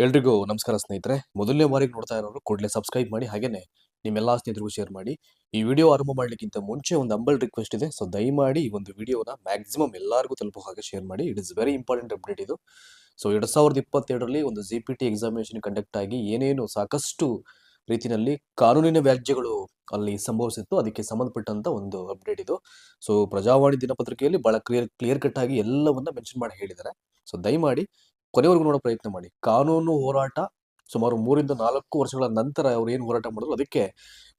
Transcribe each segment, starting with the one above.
ಎಲ್ರಿಗೂ ನಮಸ್ಕಾರ ಸ್ನೇಹಿತರೆ. ಮೊದಲನೇ ಬಾರಿಗೆ ನೋಡ್ತಾ ಇರೋರು ಕೂಡಲೇ ಸಬ್ಸ್ಕ್ರೈಬ್ ಮಾಡಿ, ಹಾಗೇನೆ ನಿಮ್ಮೆಲ್ಲಾ ಸ್ನೇಹಿತರಿಗೂ ಶೇರ್ ಮಾಡಿ. ಈ ವಿಡಿಯೋ ಆರಂಭ ಮಾಡ್ಲಿಕ್ಕಿಂತ ಮುಂಚೆ ಒಂದು ಹಂಬಲ್ ರಿಕ್ವೆಸ್ಟ್ ಇದೆ. ಸೊ ದಯಮಾಡಿ ಈ ಒಂದು ವಿಡಿಯೋನ ಮ್ಯಾಕ್ಸಿಮಮ್ ಎಲ್ಲರಿಗೂ ತಲುಪೋ ಹಾಗೆ ಶೇರ್ ಮಾಡಿ. It is very important update ಇದು. ಸೊ 2022ರಲ್ಲಿ ಒಂದು ಜಿಪಿಟಿ ಎಕ್ಸಾಮಿನೇಷನ್ ಕಂಡಕ್ಟ್ ಆಗಿ ಏನೇನು ಸಾಕಷ್ಟು ರೀತಿಯಲ್ಲಿ ಕಾನೂನಿನ ವ್ಯಾಜ್ಯಗಳು ಅಲ್ಲಿ ಸಂಭವಿಸಿತ್ತು, ಅದಕ್ಕೆ ಸಂಬಂಧಪಟ್ಟಂತ ಒಂದು ಅಪ್ಡೇಟ್ ಇದು. ಸೊ ಪ್ರಜಾವಾಣಿ ದಿನಪತ್ರಿಕೆಯಲ್ಲಿ ಬಹಳ ಕ್ಲಿಯರ್ ಕಟ್ ಆಗಿ ಎಲ್ಲವನ್ನ ಮೆನ್ಷನ್ ಮಾಡಿ ಹೇಳಿದ್ದಾರೆ. ಸೊ ದಯಮಾಡಿ ಕೊನೆವರೆಗೂ ನೋಡೋ ಪ್ರಯತ್ನ ಮಾಡಿ. ಕಾನೂನು ಹೋರಾಟ ಸುಮಾರು 3 ರಿಂದ 4 ವರ್ಷಗಳ ನಂತರ ಅವ್ರು ಏನು ಹೋರಾಟ ಮಾಡಿದ್ರು ಅದಕ್ಕೆ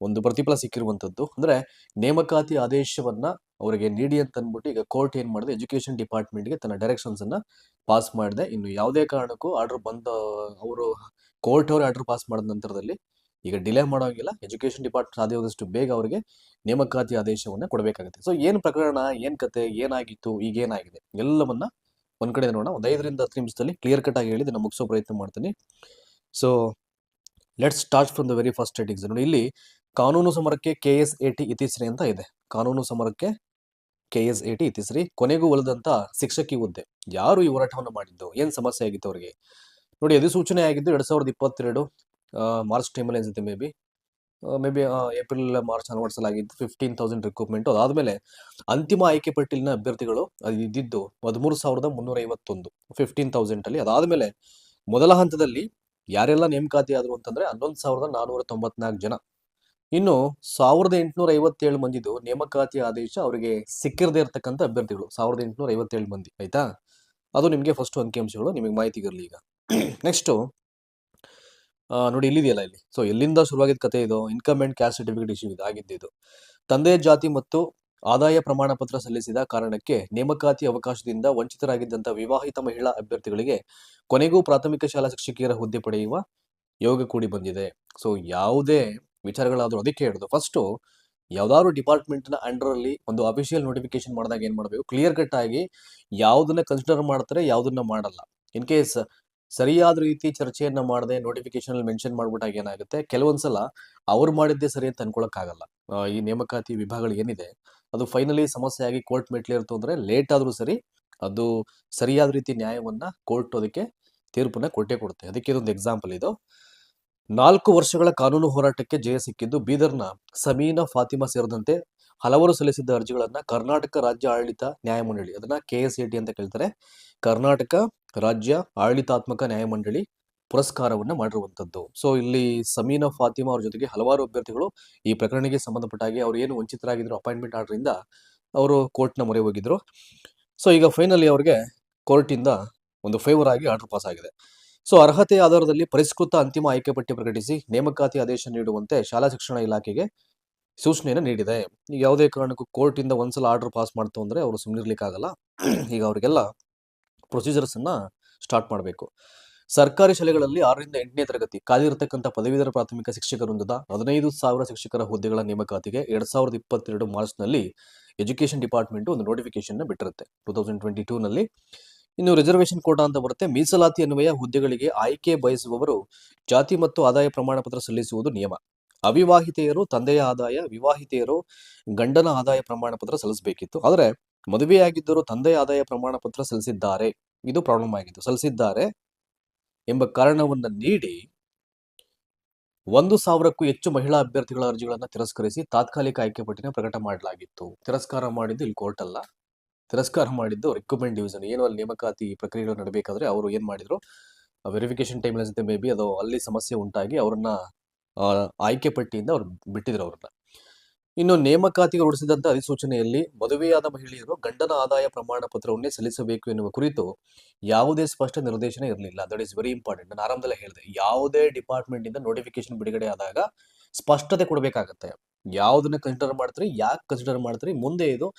ಒಂದು ಪ್ರತಿಫಲ ಸಿಕ್ಕಿರುವಂತದ್ದು. ಅಂದ್ರೆ ನೇಮಕಾತಿ ಆದೇಶವನ್ನ ಅವರಿಗೆ ನೀಡಿ ಅಂತ ಅಂದ್ಬಿಟ್ಟು ಈಗ ಕೋರ್ಟ್ ಏನ್ ಮಾಡಿದೆ, ಎಜುಕೇಶನ್ ಡಿಪಾರ್ಟ್ಮೆಂಟ್ಗೆ ತನ್ನ ಡೈರೆಕ್ಷನ್ಸ್ ಅನ್ನ ಪಾಸ್ ಮಾಡಿದೆ. ಇನ್ನು ಯಾವುದೇ ಕಾರಣಕ್ಕೂ ಆರ್ಡರ್ ಬಂದ ಅವರು ಕೋರ್ಟ್ ಅವರು ಆರ್ಡರ್ ಪಾಸ್ ಮಾಡಿದ ನಂತರದಲ್ಲಿ ಈಗ ಡಿಲೇ ಮಾಡೋಂಗಿಲ್ಲ. ಎಜುಕೇಶನ್ ಡಿಪಾರ್ಟ್ಮೆಂಟ್ ಸಾಧ್ಯವಾದಷ್ಟು ಬೇಗ ಅವರಿಗೆ ನೇಮಕಾತಿ ಆದೇಶವನ್ನ ಕೊಡಬೇಕಾಗುತ್ತೆ. ಸೊ ಏನ್ ಪ್ರಕರಣ, ಏನ್ ಕತೆ, ಏನಾಗಿತ್ತು, ಈಗ ಏನಾಗಿದೆ ಎಲ್ಲವನ್ನ ಒಂದ್ ಕಡೆ ನೋಡೋಣ. ಒಂದು 5 ರಿಂದ 10 ನಿಮಿಷದಲ್ಲಿ ಕ್ಲಿಯರ್ ಕಟ್ ಆಗಿ ಹೇಳಿ ನಾನು ಮುಗಿಸೋ ಪ್ರಯತ್ನ ಮಾಡ್ತೀನಿ. So let's start from the very first statings. ನೋಡಿ, ಇಲ್ಲಿ ಕಾನೂನು ಸಮರಕ್ಕೆ KS80 ಇತಿಶ್ರೀ ಅಂತ ಇದೆ. ಕಾನೂನು ಸಮರಕ್ಕೆ KS80 ಇತಿಶ್ರೀ, ಕೊನೆಗೂ ಒಲಿದಂತ ಶಿಕ್ಷಕಿ ಹುದ್ದೆ. ಯಾರು ಈ ಹೋರಾಟವನ್ನು ಮಾಡಿದ್ದು, ಏನ್ ಸಮಸ್ಯೆ ಆಗಿತ್ತು ಅವರಿಗೆ? ನೋಡಿ, ಅಧಿಸೂಚನೆ ಆಗಿದ್ದು 2022 ಮಾರ್ಚ್ ಟೈಮಲ್ಲಿ ಅನ್ಸುತ್ತೆ, ಮೇ ಬಿ ಏಪ್ರಿಲ್ ಮಾರ್ಚ್ ಆಗಿದ್ದು 15,000 ರಿಕ್ರೂಟ್ಮೆಂಟ್. ಅದಾದ್ಮೇಲೆ ಅಂತಿಮ ಆಯ್ಕೆ ಪಟ್ಟಿಲಿನ ಅಭ್ಯರ್ಥಿಗಳು ಅದು ಇದ್ದಿದ್ದು 13,351 15,000 ಅಲ್ಲಿ. ಅದಾದ್ಮೇಲೆ ಮೊದಲ ಹಂತದಲ್ಲಿ ಯಾರೆಲ್ಲ ನೇಮಕಾತಿ ಆದ್ರು ಅಂತಂದ್ರೆ 11,494 ಜನ. ಇನ್ನು 1,857 ಮಂದಿದು ನೇಮಕಾತಿ ಆದೇಶ ಅವರಿಗೆ ಸಿಕ್ಕಿರದೇ ಇರ್ತಕ್ಕಂಥ ಅಭ್ಯರ್ಥಿಗಳು 1,857 ಮಂದಿ. ಆಯ್ತಾ? ಅದು ನಿಮಗೆ ಫಸ್ಟ್ ಅಂಕಿಅಂಶಗಳು, ನಿಮಗೆ ಮಾಹಿತಿಗಿರಲಿ. ಈಗ ನೆಕ್ಸ್ಟ್ ನೋಡಿ, ಇಲ್ಲಿದೆಯಲ್ಲ ಇಲ್ಲಿ. ಸೊ ಎಲ್ಲಿಂದ ಶುರುವಾಗಿದ್ದ ಕತೆ ಇದು? Income and caste certificate issue ಆಗಿದ್ದು ತಂದೆ ಜಾತಿ ಮತ್ತು ಆದಾಯ ಪ್ರಮಾಣ ಪತ್ರ ಸಲ್ಲಿಸಿದ ಕಾರಣಕ್ಕೆ ನೇಮಕಾತಿ ಅವಕಾಶದಿಂದ ವಂಚಿತರಾಗಿದ್ದಂಥ ವಿವಾಹಿತ ಮಹಿಳಾ ಅಭ್ಯರ್ಥಿಗಳಿಗೆ ಕೊನೆಗೂ ಪ್ರಾಥಮಿಕ ಶಾಲಾ ಶಿಕ್ಷಕಿಯರ ಹುದ್ದೆ ಪಡೆಯುವ ಯೋಗ ಕೂಡಿ ಬಂದಿದೆ. ಸೊ ಯಾವುದೇ ವಿಚಾರಗಳಾದ್ರೂ ಅದಕ್ಕೆ ಹಿಡಿದು ಫಸ್ಟ್ ಯಾವ್ದಾದ್ರು ಡಿಪಾರ್ಟ್ಮೆಂಟ್ ನ ಅಂಡರ್ ಅಲ್ಲಿ ಒಂದು ಅಫಿಷಿಯಲ್ ನೋಟಿಫಿಕೇಶನ್ ಮಾಡಿದಾಗ ಏನ್ ಮಾಡಬೇಕು, ಕ್ಲಿಯರ್ ಕಟ್ ಆಗಿ ಯಾವ್ದನ್ನ ಕನ್ಸಿಡರ್ ಮಾಡ್ತಾರೆ, ಯಾವ್ದನ್ನ ಮಾಡಲ್ಲ. ಇನ್ ಕೇಸ್ ಸರಿಯಾದ ರೀತಿ ಚರ್ಚೆಯನ್ನ ಮಾಡದೆ ನೋಟಿಫಿಕೇಶನ್ ಅಲ್ಲಿ ಮೆನ್ಷನ್ ಮಾಡ್ಬಿಟ್ಟಾಗ ಏನಾಗುತ್ತೆ, ಕೆಲವೊಂದ್ಸಲ ಅವ್ರು ಮಾಡಿದ್ದೇ ಸರಿ ಅಂತ ಅನ್ಕೊಳಕ್ ಆಗಲ್ಲ. ಈ ನೇಮಕಾತಿ ವಿಭಾಗಗಳು ಏನಿದೆ ಅದು ಫೈನಲಿ ಸಮಸ್ಯೆ ಆಗಿ ಕೋರ್ಟ್ ಮೆಟ್ಲಿರ್ತು ಅಂದ್ರೆ ಲೇಟ್ ಆದ್ರೂ ಸರಿ, ಅದು ಸರಿಯಾದ ರೀತಿ ನ್ಯಾಯವನ್ನ ಕೋರ್ಟ್ ಅದಕ್ಕೆ ತೀರ್ಪನ್ನ ಕೊಟ್ಟೇ ಕೊಡುತ್ತೆ. ಅದಕ್ಕೆ ಇದೊಂದು ಎಕ್ಸಾಂಪಲ್ ಇದು. 4 ವರ್ಷಗಳ ಕಾನೂನು ಹೋರಾಟಕ್ಕೆ ಜಯ ಸಿಕ್ಕಿದ್ದು ಬೀದರ್ನ ಸಮೀನಾ ಫಾತಿಮಾ ಸೇರಿದಂತೆ ಹಲವರು ಸಲ್ಲಿಸಿದ್ದ ಅರ್ಜಿಗಳನ್ನ ಕರ್ನಾಟಕ ರಾಜ್ಯ ಆಡಳಿತ ನ್ಯಾಯಮಂಡಳಿ, ಅದನ್ನ KS80 ಅಂತ ಕೇಳ್ತಾರೆ, ಕರ್ನಾಟಕ ರಾಜ್ಯ ಆಡಳಿತಾತ್ಮಕ ನ್ಯಾಯಮಂಡಳಿ ಪುರಸ್ಕಾರವನ್ನ ಮಾಡಿರುವಂತದ್ದು. ಸೊ ಇಲ್ಲಿ ಸಮೀನಾ ಫಾತಿಮಾ ಅವ್ರ ಜೊತೆಗೆ ಹಲವಾರು ಅಭ್ಯರ್ಥಿಗಳು ಈ ಪ್ರಕರಣಕ್ಕೆ ಸಂಬಂಧಪಟ್ಟ ಹಾಗೆ ಅವ್ರು ಏನು ವಂಚಿತರಾಗಿದ್ರು ಅಪಾಯಿಂಟ್ಮೆಂಟ್ ಆರ್ಡರ್ ಇಂದ, ಅವರು ಕೋರ್ಟ್ನ ಮೊರೆ ಹೋಗಿದ್ರು. ಸೊ ಈಗ ಫೈನಲಿ ಅವ್ರಿಗೆ ಕೋರ್ಟ್ ಇಂದ ಒಂದು ಫೇವರ್ ಆಗಿ ಆರ್ಡರ್ ಪಾಸ್ ಆಗಿದೆ. ಸೊ ಅರ್ಹತೆ ಆಧಾರದಲ್ಲಿ ಪರಿಷ್ಕೃತ ಅಂತಿಮ ಆಯ್ಕೆ ಪಟ್ಟಿ ಪ್ರಕಟಿಸಿ ನೇಮಕಾತಿ ಆದೇಶ ನೀಡುವಂತೆ ಶಾಲಾ ಶಿಕ್ಷಣ ಇಲಾಖೆಗೆ ಸೂಚನೆಯನ್ನು ನೀಡಿದೆ. ಈಗ ಯಾವುದೇ ಕಾರಣಕ್ಕೂ ಕೋರ್ಟ್ ಇಂದ ಒಂದ್ಸಲ ಆರ್ಡರ್ ಪಾಸ್ ಮಾಡ್ತು ಅಂದ್ರೆ ಅವರು ಸುಮ್ಮನಿರ್ಲಿಕ್ಕಾಗಲ್ಲ. ಈಗ ಅವರಿಗೆಲ್ಲ ಪ್ರೊಸೀಜರ್ಸ್ ಅನ್ನ ಸ್ಟಾರ್ಟ್ ಮಾಡಬೇಕು. ಸರ್ಕಾರಿ ಶಾಲೆಗಳಲ್ಲಿ 6ರಿಂದ 8ನೇ ತರಗತಿ ಕಾದಿರತಕ್ಕಂಥ ಪದವೀಧರ ಪ್ರಾಥಮಿಕ ಶಿಕ್ಷಕ ವೃಂದದ 15,000 ಶಿಕ್ಷಕರ ಹುದ್ದೆಗಳ ನೇಮಕಾತಿಗೆ 2022 ಮಾರ್ಚ್ನಲ್ಲಿ ಎಜುಕೇಶನ್ ಡಿಪಾರ್ಟ್ಮೆಂಟ್ ಒಂದು ನೋಟಿಫಿಕೇಶನ್ ಬಿಟ್ಟಿರುತ್ತೆ 2022 ನಲ್ಲಿ. ಇನ್ನು ರಿಸರ್ವೇಶನ್ ಕೋಟಾ ಅಂತ ಬರುತ್ತೆ. ಮೀಸಲಾತಿ ಅನ್ವಯ ಹುದ್ದೆಗಳಿಗೆ ಆಯ್ಕೆ ಬಯಸುವವರು ಜಾತಿ ಮತ್ತು ಆದಾಯ ಪ್ರಮಾಣ ಪತ್ರ ಸಲ್ಲಿಸುವುದು ನಿಯಮ. ಅವಿವಾಹಿತೆಯರು ತಂದೆಯ ಆದಾಯ, ವಿವಾಹಿತೆಯರು ಗಂಡನ ಆದಾಯ ಪ್ರಮಾಣ ಪತ್ರ ಸಲ್ಲಿಸಬೇಕಿತ್ತು. ಆದರೆ ಮದುವೆಯಾಗಿದ್ದರು ತಂದೆಯ ಆದಾಯ ಪ್ರಮಾಣ ಪತ್ರ ಸಲ್ಲಿಸಿದ್ದಾರೆ, ಇದು ಪ್ರಾಬ್ಲಮ್ ಆಗಿತ್ತು. ಸಲ್ಲಿಸಿದ್ದಾರೆ ಎಂಬ ಕಾರಣವನ್ನ ನೀಡಿ 1,000ಕ್ಕೂ ಹೆಚ್ಚು ಮಹಿಳಾ ಅಭ್ಯರ್ಥಿಗಳ ಅರ್ಜಿಗಳನ್ನು ತಿರಸ್ಕರಿಸಿ ತಾತ್ಕಾಲಿಕ ಆಯ್ಕೆ ಪಟ್ಟಿನ ಪ್ರಕಟ ಮಾಡಲಾಗಿತ್ತು. ತಿರಸ್ಕಾರ ಮಾಡಿದ್ದು ಇಲ್ಲಿ ಕೋರ್ಟ್ ಅಲ್ಲ, ತಿರಸ್ಕಾರ ಮಾಡಿದ್ದು ರಿಕ್ರೂಟ್ಮೆಂಟ್ ಡಿವಿಷನ್. ಏನು ಅಲ್ಲಿ ನೇಮಕಾತಿ ಪ್ರಕ್ರಿಯೆಗಳು ನಡಬೇಕಾದ್ರೆ ಅವರು ಏನ್ ಮಾಡಿದ್ರು, ವೆರಿಫಿಕೇಶನ್ ಟೈಮ್ ಅನ್ಸುತ್ತೆ, ಮೇ ಬಿ ಅದು ಅಲ್ಲಿ ಸಮಸ್ಯೆ ಉಂಟಾಗಿ ಅವ್ರನ್ನ ಆಯ್ಕೆ ಪಟ್ಟಿಯಿಂದ ಅವ್ರು ಬಿಟ್ಟಿದ್ರು ಅವ್ರನ್ನ. ಇನ್ನು ನೇಮಕಾತಿಗೆ ಹೊರಡಿಸಿದಂತ ಅಧಿಸೂಚನೆಯಲ್ಲಿ ಮದುವೆಯಾದ ಮಹಿಳೆಯರು ಗಂಡನ ಆದಾಯ ಪ್ರಮಾಣ ಪತ್ರವನ್ನೇ ಸಲ್ಲಿಸಬೇಕು ಎನ್ನುವ ಕುರಿತು ಯಾವುದೇ ಸ್ಪಷ್ಟ ನಿರ್ದೇಶನ ಇರಲಿಲ್ಲ. That is very important. ನಾನು ಆರಂಭದಲ್ಲೇ ಹೇಳಿದೆ, ಯಾವುದೇ ಡಿಪಾರ್ಟ್ಮೆಂಟ್ ಇಂದ ನೋಟಿಫಿಕೇಶನ್ ಬಿಡುಗಡೆ ಆದಾಗ ಸ್ಪಷ್ಟತೆ ಕೊಡಬೇಕಾಗತ್ತೆ. ಯಾವ್ದನ್ನ ಕನ್ಸಿಡರ್ ಮಾಡ್ತೀರಿ, ಯಾಕೆ ಕನ್ಸಿಡರ್ ಮಾಡ್ತೀರಿ, ಮುಂದೆ ಇದು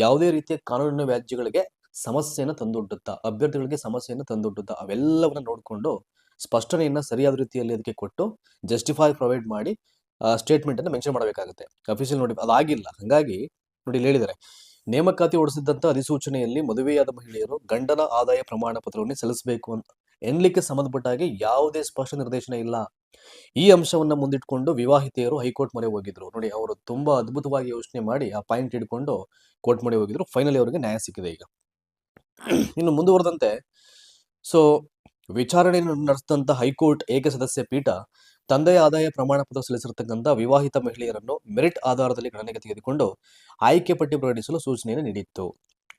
ಯಾವುದೇ ರೀತಿಯ ಕಾನೂನಿನ ವ್ಯಾಜ್ಯಗಳಿಗೆ ಸಮಸ್ಯೆಯನ್ನು ತಂದೊಡ್ಡುತ್ತಾ, ಅಭ್ಯರ್ಥಿಗಳಿಗೆ ಸಮಸ್ಯೆಯನ್ನು ತಂದೊಡ್ಡುತ್ತಾ, ಅವೆಲ್ಲವನ್ನ ನೋಡಿಕೊಂಡು ಸ್ಪಷ್ಟನೆಯನ್ನ ಸರಿಯಾದ ರೀತಿಯಲ್ಲಿ ಅದಕ್ಕೆ ಕೊಟ್ಟು ಜಸ್ಟಿಫೈ ಪ್ರೊವೈಡ್ ಮಾಡಿ ಸ್ಟೇಟ್ಮೆಂಟ್ ಅನ್ನು ಮೆನ್ಷನ್ ಮಾಡಬೇಕಾಗುತ್ತೆ. ಅಫಿಷಿಯಲ್ ನೋಡಿ ಅದಾಗಿಲ್ಲ. ಹಾಗಾಗಿ ನೋಡಿ ಇಲ್ಲಿ ಹೇಳಿದ್ದಾರೆ, ನೇಮಕಾತಿ ಹೊರಡಿಸಿದಂತ ಅಧಿಸೂಚನೆಯಲ್ಲಿ ಮದುವೆಯಾದ ಮಹಿಳೆಯರು ಗಂಡನ ಆದಾಯ ಪ್ರಮಾಣ ಪತ್ರವನ್ನೇ ಸಲ್ಲಿಸಬೇಕು ಅಂತ ಎನ್ಲಿಕ್ಕೆ ಸಂಬಂಧಪಟ್ಟ ಹಾಗೆ ಯಾವುದೇ ಸ್ಪಷ್ಟ ನಿರ್ದೇಶನ ಇಲ್ಲ. ಈ ಅಂಶವನ್ನ ಮುಂದಿಟ್ಕೊಂಡು ವಿವಾಹಿತೆಯರು ಹೈಕೋರ್ಟ್ ಮೊರೆ ಹೋಗಿದ್ರು. ನೋಡಿ, ಅವರು ತುಂಬಾ ಅದ್ಭುತವಾಗಿ ಯೋಚನೆ ಮಾಡಿ ಆ ಪಾಯಿಂಟ್ ಇಟ್ಕೊಂಡು ಕೋರ್ಟ್ ಮೊರೆ ಹೋಗಿದ್ರು. ಫೈನಲಿ ಅವರಿಗೆ ನ್ಯಾಯ ಸಿಕ್ಕಿದೆ. ಈಗ ಇನ್ನು ಮುಂದುವರೆದಂತೆ, ಸೊ ವಿಚಾರಣೆಯನ್ನು ನಡೆಸಿದಂತ ಹೈಕೋರ್ಟ್ ಏಕಸದಸ್ಯ ಪೀಠ ತಂದೆಯ ಆದಾಯ ಪ್ರಮಾಣ ಪತ್ರ ಸಲ್ಲಿಸಿರತಕ್ಕಂಥ ವಿವಾಹಿತ ಮಹಿಳೆಯರನ್ನು ಮೆರಿಟ್ ಆಧಾರದಲ್ಲಿ ಗಣನೆಗೆ ತೆಗೆದುಕೊಂಡು ಆಯ್ಕೆ ಪಟ್ಟಿ ಪ್ರಕಟಿಸಲು ಸೂಚನೆಯನ್ನು ನೀಡಿತ್ತು.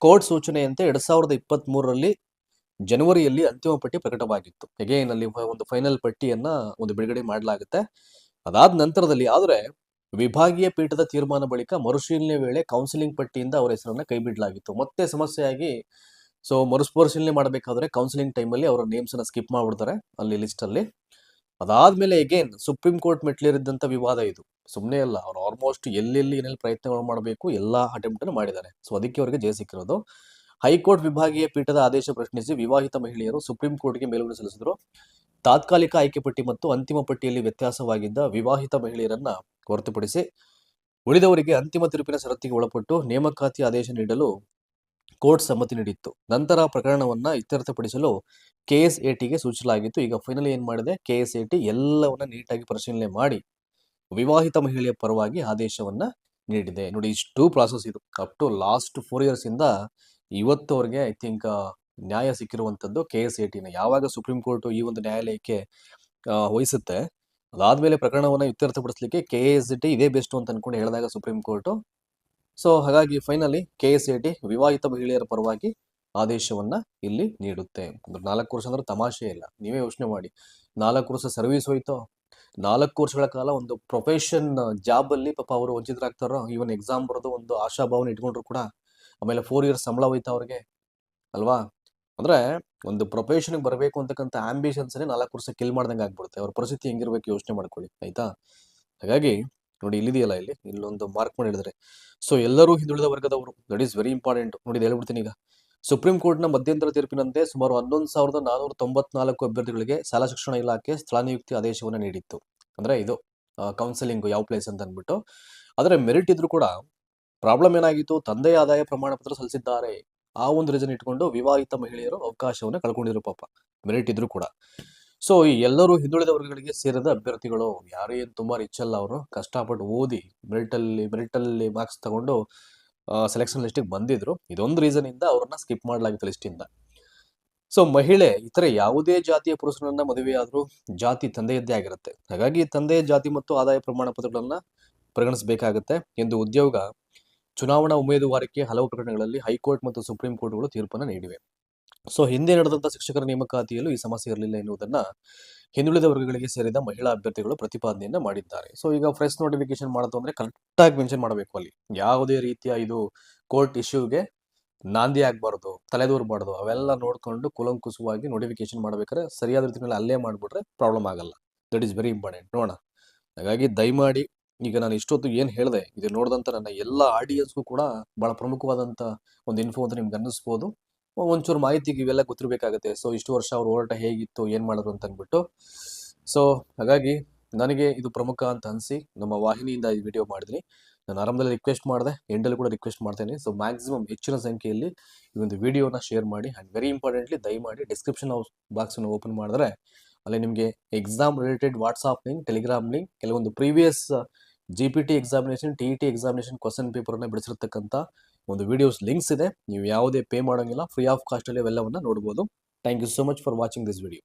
ಕೋರ್ಟ್ ಸೂಚನೆಯಂತೆ 2023ರಲ್ಲಿ ಜನವರಿಯಲ್ಲಿ ಅಂತಿಮ ಪಟ್ಟಿ ಪ್ರಕಟವಾಗಿತ್ತು. ಅಗೇನ್ ಅಲ್ಲಿ ಒಂದು ಫೈನಲ್ ಪಟ್ಟಿಯನ್ನ ಒಂದು ಬಿಡುಗಡೆ ಮಾಡಲಾಗುತ್ತೆ. ಅದಾದ ನಂತರದಲ್ಲಿ ಆದರೆ ವಿಭಾಗೀಯ ಪೀಠದ ತೀರ್ಮಾನ ಬಳಿಕ ಮರುಪರಿಶೀಲನೆ ವೇಳೆ ಕೌನ್ಸಿಲಿಂಗ್ ಪಟ್ಟಿಯಿಂದ ಅವರ ಹೆಸರನ್ನ ಕೈಬಿಡಲಾಗಿತ್ತು. ಮತ್ತೆ ಸಮಸ್ಯೆಯಾಗಿ ಮರುಪರಿಶೀಲನೆ ಮಾಡಬೇಕಾದ್ರೆ ಕೌನ್ಸಿಲಿಂಗ್ ಟೈಮಲ್ಲಿ ಅವರ ನೇಮ್ಸ್ ಅನ್ನ ಸ್ಕಿಪ್ ಮಾಡ್ಬಿಡ್ತಾರೆ ಅಲ್ಲಿ ಲಿಸ್ಟ್ ಅಲ್ಲಿ. ಅದಾದ್ಮೇಲೆ ಅಗೇನ್ ಸುಪ್ರೀಂ ಕೋರ್ಟ್ ಮೆಟ್ಲೇರಿದ್ದಂತ ವಿವಾದ ಇದು. ಸುಮ್ಮನೆ ಅಲ್ಲ, ಅವ್ರು ಆಲ್ಮೋಸ್ಟ್ ಎಲ್ಲೆಲ್ಲಿ ಏನೆಲ್ಲಿ ಪ್ರಯತ್ನಗಳು ಮಾಡಬೇಕು ಎಲ್ಲಾ ಅಟೆಂಪ್ಟ್ ಅನ್ನು ಮಾಡಿದ್ದಾರೆ. ಅದಕ್ಕೆ ಅವರಿಗೆ ಜಯ ಸಿಕ್ಕಿರೋದು. ಹೈಕೋರ್ಟ್ ವಿಭಾಗೀಯ ಪೀಠದ ಆದೇಶ ಪ್ರಶ್ನಿಸಿ ವಿವಾಹಿತ ಮಹಿಳೆಯರು ಸುಪ್ರೀಂ ಕೋರ್ಟ್ಗೆ ಮೇಲ್ಮನವಿ ಸಲ್ಲಿಸಿದ್ರು. ತಾತ್ಕಾಲಿಕ ಆಯ್ಕೆ ಪಟ್ಟಿ ಮತ್ತು ಅಂತಿಮ ಪಟ್ಟಿಯಲ್ಲಿ ವ್ಯತ್ಯಾಸವಾಗಿದ್ದ ವಿವಾಹಿತ ಮಹಿಳೆಯರನ್ನ ಹೊರತುಪಡಿಸಿ ಉಳಿದವರಿಗೆ ಅಂತಿಮ ತೀರ್ಪಿನ ಷರತ್ತಿಗೆ ಒಳಪಟ್ಟು ನೇಮಕಾತಿ ಆದೇಶ ನೀಡಲು ಕೋರ್ಟ್ ಸಮ್ಮತಿ ನೀಡಿತ್ತು. ನಂತರ ಪ್ರಕರಣವನ್ನ ಇತ್ಯರ್ಥಪಡಿಸಲು KSATಗೆ ಸೂಚಿಸಲಾಗಿತ್ತು. ಈಗ ಫೈನಲ್ ಏನ್ ಮಾಡಿದೆ, KSAT ಎಲ್ಲವನ್ನ ನೀಟಾಗಿ ಪರಿಶೀಲನೆ ಮಾಡಿ ವಿವಾಹಿತ ಮಹಿಳೆಯ ಪರವಾಗಿ ಆದೇಶವನ್ನ ನೀಡಿದೆ. ನೋಡಿ, ಇಷ್ಟು ಪ್ರಾಸೆಸ್ ಇದು ಅಪ್ ಟು ಲಾಸ್ಟ್ 4 years ಇಂದ ಇವತ್ತವರೆಗೆ ಐ ಥಿಂಕ್ ನ್ಯಾಯ ಸಿಕ್ಕಿರುವಂತದ್ದು KSATನ. ಯಾವಾಗ ಸುಪ್ರೀಂ ಕೋರ್ಟ್ ಈ ಒಂದು ನ್ಯಾಯಾಲಯಕ್ಕೆ ವಹಿಸುತ್ತೆ, ಅದಾದ್ಮೇಲೆ ಪ್ರಕರಣವನ್ನ ಇತ್ಯರ್ಥಪಡಿಸಲಿಕ್ಕೆ KSAT ಇದೇ ಬೆಸ್ಟ್ ಅಂತ ಅನ್ಕೊಂಡು ಹೇಳಿದಾಗ ಸುಪ್ರೀಂ ಕೋರ್ಟ್, ಹಾಗಾಗಿ ಫೈನಲಿ KSAT ವಿವಾಹಿತ ಮಹಿಳೆಯರ ಪರವಾಗಿ ಆದೇಶವನ್ನ ಇಲ್ಲಿ ನೀಡುತ್ತೆ. 4 ವರ್ಷ ಅಂದ್ರೆ ತಮಾಷೆ ಇಲ್ಲ. ನೀವೇ ಯೋಚನೆ ಮಾಡಿ, 4 ವರ್ಷ ಸರ್ವಿಸ್ ಹೋಯ್ತು, 4 ವರ್ಷಗಳ ಕಾಲ ಒಂದು ಪ್ರೊಫೆಷನ್ ಜಾಬ್ ಅಲ್ಲಿ ಪಾಪ ಅವರು ವಂಚಿತರಾಗ್ತಾರೋ. ಈವನ್ ಎಕ್ಸಾಮ್ ಬರೋದು ಒಂದು ಆಶಾಭಾವನೆ ಇಟ್ಕೊಂಡ್ರು ಕೂಡ ಆಮೇಲೆ 4 years ಸಂಬಳ ಹೋಯ್ತಾ ಅವ್ರಿಗೆ ಅಲ್ವಾ. ಅಂದ್ರೆ ಒಂದು ಪ್ರೊಫೆಷನ್ ಬರಬೇಕು ಅಂತಕ್ಕಂಥ ಆಂಬಿಷನ್ಸ್ 4 ವರ್ಷ ಕಿಲ್ ಮಾಡ್ದಂಗೆ ಆಗ್ಬಿಡುತ್ತೆ. ಅವ್ರ ಪರಿಸ್ಥಿತಿ ಹೆಂಗಿರ್ಬೇಕು ಯೋಚನೆ ಮಾಡ್ಕೊಳ್ಳಿ, ಆಯ್ತಾ. ಹಾಗಾಗಿ ನೋಡಿ, ಇಲ್ಲಿದೆಯಲ್ಲ, ಇಲ್ಲೊಂದು ಮಾರ್ಕ್ ಮಾಡಿ ಹೇಳಿದ್ರೆ, ಎಲ್ಲರೂ ಹಿಂದುಳಿದ ವರ್ಗದವರು, ದಟ್ ಈಸ್ ವೆರಿ ಇಂಪಾರ್ಟೆಂಟ್. ನೋಡಿ, ಹೇಳ್ಬಿಡ್ತೀನಿ ಈಗ. ಸುಪ್ರೀಂ ಕೋರ್ಟ್ನ ಮಧ್ಯಂತರ ತೀರ್ಪಿನಂತೆ ಸುಮಾರು 11,494 ಅಭ್ಯರ್ಥಿಗಳಿಗೆ ಶಾಲಾ ಶಿಕ್ಷಣ ಇಲಾಖೆ ಸ್ಥಳ ನಿಯುಕ್ತಿ ಆದೇಶವನ್ನು ನೀಡಿತ್ತು. ಅಂದ್ರೆ ಇದು ಕೌನ್ಸಿಲಿಂಗ್ ಯಾವ ಪ್ಲೇಸ್ ಅಂತ ಅಂದ್ಬಿಟ್ಟು. ಆದ್ರೆ ಮೆರಿಟ್ ಇದ್ರು ಕೂಡ ಪ್ರಾಬ್ಲಮ್ ಏನಾಗಿತ್ತು, ತಂದೆಯ ಆದಾಯ ಪ್ರಮಾಣ ಪತ್ರ ಸಲ್ಲಿಸಿದ್ದಾರೆ, ಆ ಒಂದು ರೀಸನ್ ಇಟ್ಕೊಂಡು ವಿವಾಹಿತ ಮಹಿಳೆಯರು ಅವಕಾಶವನ್ನು ಕಳ್ಕೊಂಡಿದ್ರು ಪಾಪ, ಮೆರಿಟ್ ಇದ್ರು ಕೂಡ. ಈ ಎಲ್ಲರೂ ಹಿಂದುಳಿದ ವರ್ಗಗಳಿಗೆ ಸೇರಿದ ಅಭ್ಯರ್ಥಿಗಳು, ಯಾರು ಏನು ತುಂಬಾ ರಿಚ್ ಅಲ್ಲ, ಅವರು ಕಷ್ಟಪಟ್ಟು ಓದಿ ಮೆರಿಟ್ ಅಲ್ಲಿ ಮಾರ್ಕ್ಸ್ ತಗೊಂಡು ಸೆಲೆಕ್ಷನ್ ಲಿಸ್ಟಿಗೆ ಬಂದಿದ್ರು. ಇದೊಂದು ರೀಸನ್ ಇಂದ ಅವರನ್ನ ಸ್ಕಿಪ್ ಮಾಡಲಾಗಿತ್ತು ಲಿಸ್ಟ್ ಇಂದ. ಮಹಿಳೆ ಇತರೆ ಯಾವುದೇ ಜಾತಿಯ ಪುರುಷನನ್ನ ಮದುವೆಯಾದ್ರೂ ಜಾತಿ ತಂದೆಯದ್ದೇ ಆಗಿರುತ್ತೆ. ಹಾಗಾಗಿ ತಂದೆಯ ಜಾತಿ ಮತ್ತು ಆದಾಯ ಪ್ರಮಾಣ ಪತ್ರಗಳನ್ನ ಪರಿಗಣಿಸಬೇಕಾಗುತ್ತೆ ಎಂದು ಉದ್ಯೋಗ ಚುನಾವಣಾ ಉಮೇದುವಾರಿಕೆ ಹಲವು ಪ್ರಕರಣಗಳಲ್ಲಿ ಹೈಕೋರ್ಟ್ ಮತ್ತು ಸುಪ್ರೀಂ ಕೋರ್ಟ್ಗಳು ತೀರ್ಪನ್ನು ನೀಡಿವೆ. ಹಿಂದೆ ನಡೆದಂತ ಶಿಕ್ಷಕರ ನೇಮಕಾತಿಯಲ್ಲೂ ಈ ಸಮಸ್ಯೆ ಇರಲಿಲ್ಲ ಎನ್ನುವುದನ್ನ ಹಿಂದುಳಿದ ವರ್ಗಗಳಿಗೆ ಸೇರಿದ ಮಹಿಳಾ ಅಭ್ಯರ್ಥಿಗಳು ಪ್ರತಿಪಾದನೆಯನ್ನ ಮಾಡಿದ್ದಾರೆ. ಈಗ ಫ್ರೆಶ್ ನೋಟಿಫಿಕೇಶನ್ ಮಾಡೋದು ಅಂದ್ರೆ ಕರೆಕ್ಟ್ ಆಗಿ ಮೆನ್ಷನ್ ಮಾಡಬೇಕು. ಅಲ್ಲಿ ಯಾವುದೇ ರೀತಿಯ ಇದು ಕೋರ್ಟ್ ಇಶ್ಯೂಗೆ ನಾಂದಿ ಆಗ್ಬಾರ್ದು, ತಲೆದೂರ್ಬಾರ್ದು. ಅವೆಲ್ಲ ನೋಡ್ಕೊಂಡು ಕೂಲಂಕುಷವಾಗಿ ನೋಟಿಫಿಕೇಶನ್ ಮಾಡ್ಬೇಕಾದ್ರೆ ಸರಿಯಾದ ರೀತಿಯಲ್ಲಿ ಅಲ್ಲೇ ಮಾಡ್ಬಿಟ್ರೆ ಪ್ರಾಬ್ಲಮ್ ಆಗಲ್ಲ. That is very important. ನೋಡೋಣ. ಹಾಗಾಗಿ ದಯಮಾಡಿ ಈಗ ನಾನು ಇಷ್ಟೊತ್ತು ಏನು ಹೇಳಿದೆ, ಇದು ನೋಡಿದಂತ ನನ್ನ ಎಲ್ಲ ಆಡಿಯನ್ಸ್ಗೂ ಕೂಡ ಬಹಳ ಪ್ರಮುಖವಾದಂತ ಒಂದು ಇನ್ಫೋ ಅಂತ ನಿಮ್ಗೆ ಅನ್ನಿಸ್ಬೋದು. ಒಂಚೂರು ಮಾಹಿತಿಗೆ ಇವೆಲ್ಲ ಗೊತ್ತಿರಬೇಕಾಗುತ್ತೆ. ಇಷ್ಟು ವರ್ಷ ಅವ್ರ ಹೋರಾಟ ಹೇಗಿತ್ತು, ಏನ್ ಮಾಡಿದ್ರು ಅಂತ ಅಂದ್ಬಿಟ್ಟು. ಹಾಗಾಗಿ ನನಗೆ ಇದು ಪ್ರಮುಖ ಅಂತ ಅನಿಸಿ ನಮ್ಮ ವಾಹಿನಿಯಿಂದ ಈ ವಿಡಿಯೋ ಮಾಡಿದ್ನಿ. ನಾನು ಆರಂಭದಲ್ಲಿ ರಿಕ್ವೆಸ್ಟ್ ಮಾಡಿದೆ, ಎಂಡಲ್ಲಿ ಕೂಡ ರಿಕ್ವೆಸ್ಟ್ ಮಾಡ್ತೇನೆ. ಮ್ಯಾಕ್ಸಿಮಮ್ ಹೆಚ್ಚಿನ ಸಂಖ್ಯೆಯಲ್ಲಿ ಈ ಒಂದು ವಿಡಿಯೋನ ಶೇರ್ ಮಾಡಿ. ಆ್ಯಂಡ್ ವೆರಿ ಇಂಪಾರ್ಟೆಂಟ್ಲಿ ದಯಮಾಡಿ ಡಿಸ್ಕ್ರಿಪ್ಷನ್ ಬಾಕ್ಸನ್ನು ಓಪನ್ ಮಾಡಿದ್ರೆ ಅಲ್ಲಿ ನಿಮಗೆ exam related WhatsApp link, Telegram link, ಕೆಲವೊಂದು previous GPT examination, TET examination question ಪೇಪರ್ನ ಬಿಡಿಸಿರ್ತಕ್ಕಂಥ ಒಂದು ವಿಡಿಯೋಸ್ ಲಿಂಕ್ಸ್ ಇದೆ. ನೀವು ಯಾವುದೇ ಪೇ ಮಾಡೋಂಗಿಲ್ಲ, ಫ್ರೀ ಆಫ್ ಕಾಸ್ಟ್ ಅಲ್ಲಿ ಅವೆಲ್ಲವನ್ನ ನೋಡ್ಬೋದು. Thank you so much for watching this video.